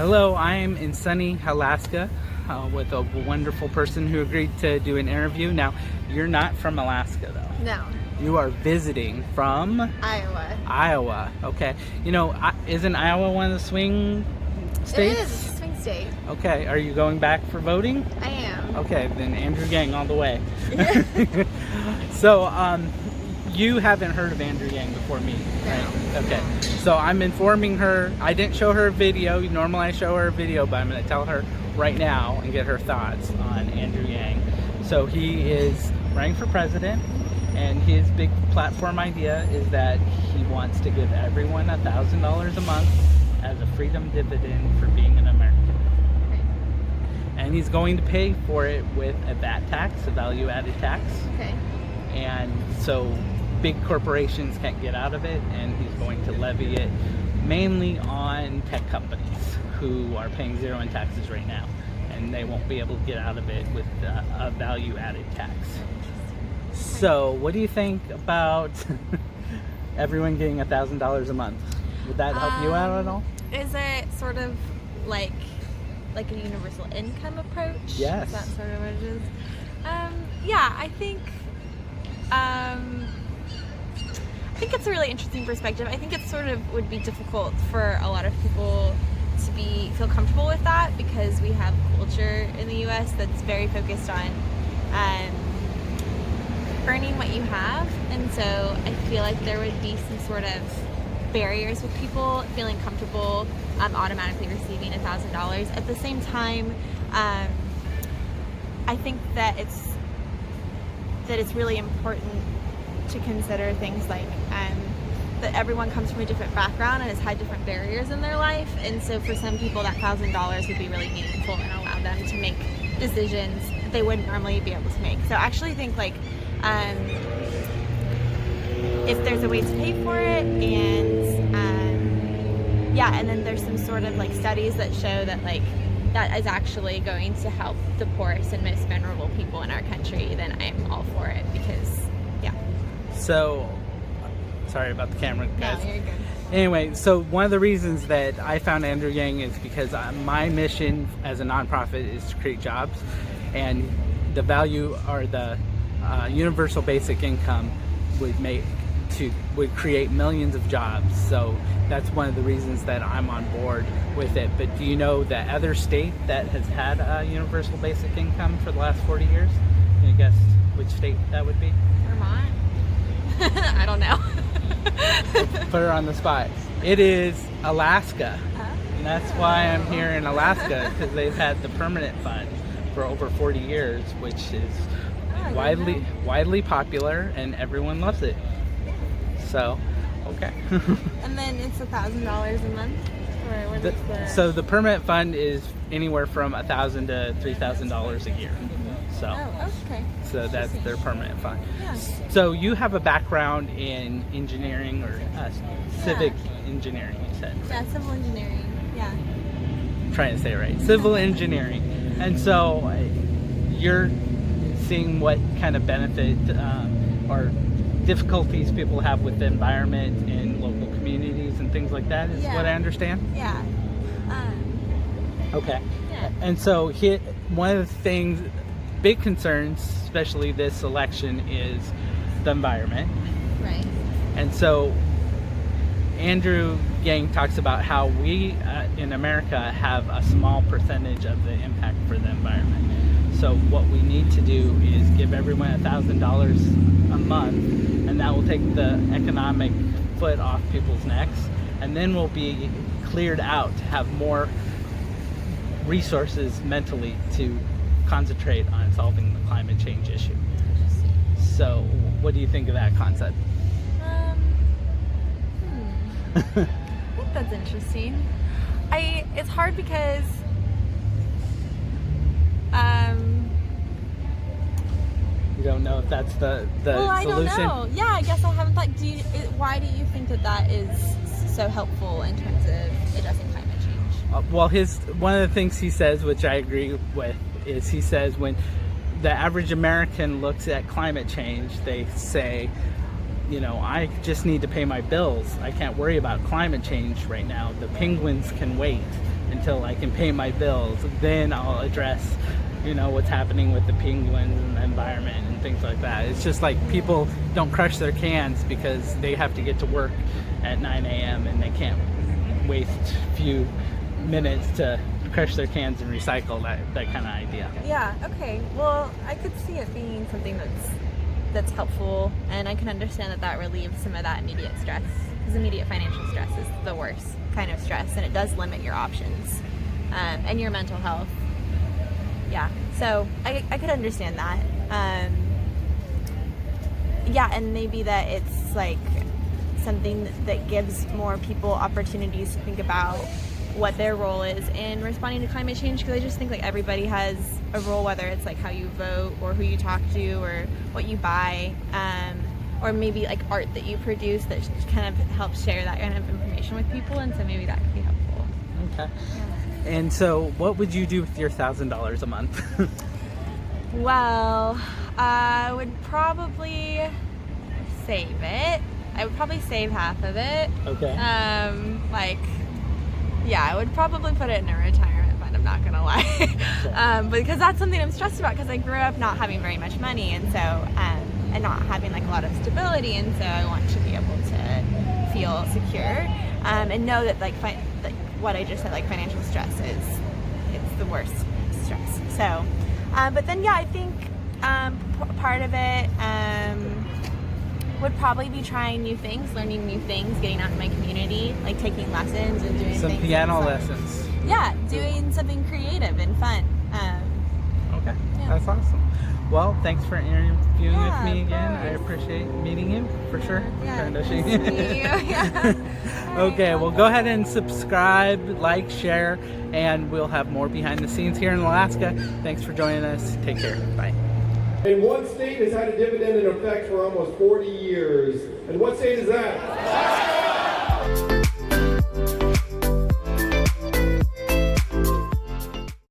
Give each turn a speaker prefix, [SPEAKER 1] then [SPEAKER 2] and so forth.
[SPEAKER 1] Hello, I am in sunny Alaska with a wonderful person who agreed to do an interview. Now, you're not from Alaska, though.
[SPEAKER 2] No.
[SPEAKER 1] You are visiting from?
[SPEAKER 2] Iowa.
[SPEAKER 1] Iowa, okay. You know, isn't Iowa one of the swing states?
[SPEAKER 2] It is. It's a swing state.
[SPEAKER 1] Okay, are you going back for voting?
[SPEAKER 2] I am.
[SPEAKER 1] Okay, then Andrew Yang all the way. So, you haven't heard of Andrew Yang before me, right?
[SPEAKER 2] No.
[SPEAKER 1] Okay. So I'm informing her. I didn't show her a video. Normally I show her a video, but I'm going to tell her right now and get her thoughts on Andrew Yang. So he is running for president, and his big platform idea is that he wants to give everyone $1,000 a month as a freedom dividend for being an American. And he's going to pay for it with a VAT tax, a value-added tax.
[SPEAKER 2] Okay.
[SPEAKER 1] And so big corporations can't get out of it, and he's going to levy it mainly on tech companies who are paying zero in taxes right now, and they won't be able to get out of it with a value-added tax. So what do you think about everyone getting $1,000 a month? Would that help you out at all?
[SPEAKER 2] Is it sort of like a universal income approach?
[SPEAKER 1] Yes.
[SPEAKER 2] Is that sort of what it is? Yeah, I think it's a really interesting perspective. I think it sort of would be difficult for a lot of people to feel comfortable with that, because we have a culture in the U.S. that's very focused on earning what you have, and so I feel like there would be some sort of barriers with people feeling comfortable automatically receiving $1,000. At the same time, I think that it's really important to consider things like that everyone comes from a different background and has had different barriers in their life, and so for some people that $1,000 would be really meaningful and allow them to make decisions that they wouldn't normally be able to make. So I actually think if there's a way to pay for it, and then there's some sort of studies that show that that is actually going to help the poorest and most vulnerable people in our country, then I'm all for it, because
[SPEAKER 1] So, sorry about the camera, guys.
[SPEAKER 2] No, you're good.
[SPEAKER 1] Anyway, so one of the reasons that I found Andrew Yang is because my mission as a nonprofit is to create jobs, and the value or the universal basic income would create millions of jobs. So that's one of the reasons that I'm on board with it. But do you know the other state that has had a universal basic income for the last 40 years? Can you guess which state that would be?
[SPEAKER 2] Vermont? I don't know.
[SPEAKER 1] Put her on the spot. It is Alaska. And that's why I'm here in Alaska, because they've had the permanent fund for over 40 years, which is widely popular, and everyone loves it. So, okay.
[SPEAKER 2] And then it's $1,000 a month? Or what is
[SPEAKER 1] So the permanent fund is anywhere from $1,000 to $3,000 a year. So,
[SPEAKER 2] okay.
[SPEAKER 1] So that's their permanent fund.
[SPEAKER 2] Yeah.
[SPEAKER 1] So you have a background in engineering or civic engineering, you said?
[SPEAKER 2] Yeah, civil engineering. Yeah.
[SPEAKER 1] I'm trying to say it right. Civil engineering. And so you're seeing what kind of benefit or difficulties people have with the environment in local communities and things like that, is what I understand?
[SPEAKER 2] Yeah.
[SPEAKER 1] Okay.
[SPEAKER 2] Yeah.
[SPEAKER 1] And so one of the things, big concerns, especially this election, is the environment.
[SPEAKER 2] Right.
[SPEAKER 1] And so Andrew Yang talks about how we in America have a small percentage of the impact for the environment. So what we need to do is give everyone $1,000 a month, and that will take the economic foot off people's necks, and then we'll be cleared out to have more resources mentally to concentrate on solving the climate change issue. So what do you think of that concept?
[SPEAKER 2] I think that's interesting. It's hard because
[SPEAKER 1] you don't know if that's the
[SPEAKER 2] well, I
[SPEAKER 1] solution?
[SPEAKER 2] don't know. Yeah, I guess I haven't thought. Why do you think that is so helpful in terms of addressing climate change?
[SPEAKER 1] Well, one of the things he says, which I agree with, is he says when the average American looks at climate change, they say, I just need to pay my bills. I can't worry about climate change right now. The penguins can wait. until I can pay my bills. Then I'll address, what's happening with the penguins and the environment and things like that. It's just like people don't crush their cans because they have to get to work at 9 a.m. and they can't waste a few minutes to crush their cans and recycle, that kind of idea.
[SPEAKER 2] Yeah, okay. Well, I could see it being something that's helpful, and I can understand that relieves some of that immediate stress, because immediate financial stress is the worst kind of stress, and it does limit your options and your mental health. Yeah, so I could understand that. Yeah, and maybe that it's like something that gives more people opportunities to think about what their role is in responding to climate change, because I just think like everybody has a role, whether it's like how you vote or who you talk to or what you buy, or maybe like art that you produce that kind of helps share that kind of information with people, and so maybe that could be helpful.
[SPEAKER 1] Okay.
[SPEAKER 2] Yeah.
[SPEAKER 1] And so what would you do with your $1,000 a month?
[SPEAKER 2] Well, I would probably save it. I would probably save half of it.
[SPEAKER 1] Okay.
[SPEAKER 2] I would probably put it in a retirement fund, I'm not gonna lie. Because that's something I'm stressed about, because I grew up not having very much money, and so and not having like a lot of stability, and so I want to be able to feel secure and know that like what I just said, like financial stress it's the worst stress. So but then I think part of it would probably be trying new things, learning new things, getting out in my community, like taking lessons and doing
[SPEAKER 1] some
[SPEAKER 2] things
[SPEAKER 1] piano lessons.
[SPEAKER 2] Yeah, doing something creative and fun.
[SPEAKER 1] Okay,
[SPEAKER 2] yeah.
[SPEAKER 1] That's awesome. Well, thanks for interviewing with me again. I
[SPEAKER 2] course.
[SPEAKER 1] appreciate meeting you, for sure.
[SPEAKER 2] Yeah,
[SPEAKER 1] Nice
[SPEAKER 2] nice to meet you. Yeah.
[SPEAKER 1] Okay, well, go ahead and subscribe, like, share, and we'll have more behind the scenes here in Alaska. Thanks for joining us. Take care. Bye.
[SPEAKER 3] And one state has had a dividend in effect for almost 40 years. And what state is that?